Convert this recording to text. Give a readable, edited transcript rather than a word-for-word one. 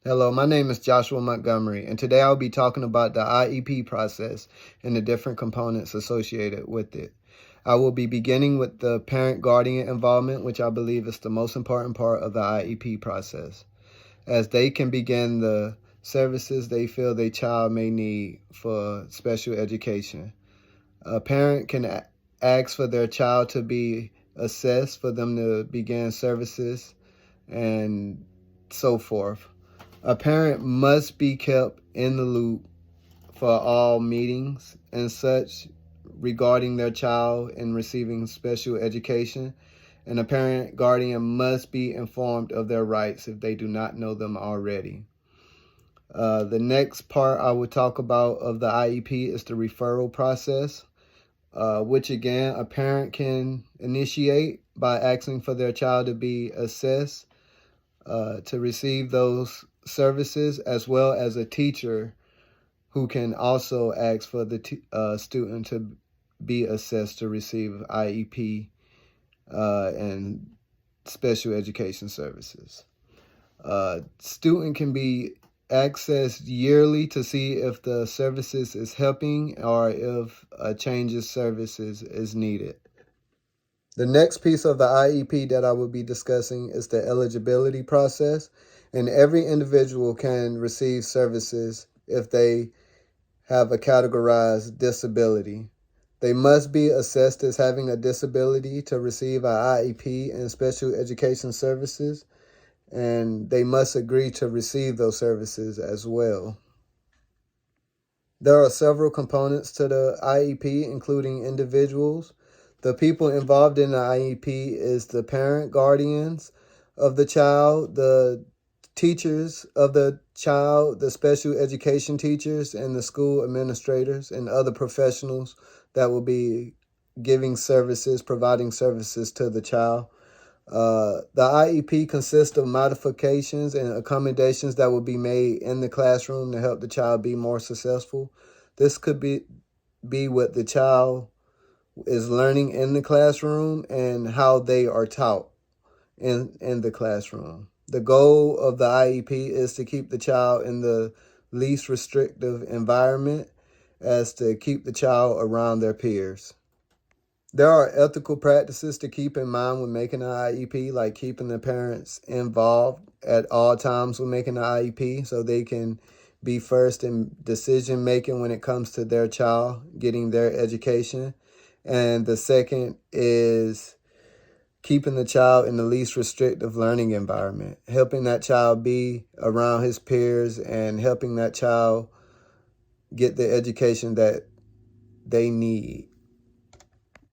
Hello, my name is Joshua Montgomery, and today I'll be talking about the IEP process and the different components associated with it. I will be beginning with the parent-guardian involvement, which I believe is the most important part of the IEP process, as they can begin the services they feel their child may need for special education. A parent can ask for their child to be assessed for them to begin services and so forth. A parent must be kept in the loop for all meetings and such regarding their child in receiving special education, and a parent guardian must be informed of their rights if they do not know them already. The next part I will talk about of the IEP is the referral process, which again a parent can initiate by asking for their child to be assessed to receive those services, as well as a teacher who can also ask for the student to be assessed to receive IEP and special education services. Student can be accessed yearly to see if the services is helping or if a change of services is needed. The next piece of the IEP that I will be discussing is the eligibility process, and every individual can receive services if they have a categorized disability. They must be assessed as having a disability to receive an IEP and special education services, and they must agree to receive those services as well. There are several components to the IEP, including individuals. The people involved in the IEP is the parent, guardians of the child, the teachers of the child, the special education teachers, and the school administrators and other professionals that will be giving services, providing services to the child. The IEP consists of modifications and accommodations that will be made in the classroom to help the child be more successful. This could be what the child is learning in the classroom and how they are taught in the classroom. The goal of the IEP is to keep the child in the least restrictive environment as to keep the child around their peers. There are ethical practices to keep in mind when making an IEP, like keeping the parents involved at all times when making an IEP so they can be first in decision making when it comes to their child getting their education. And the second is keeping the child in the least restrictive learning environment, helping that child be around his peers and helping that child get the education that they need.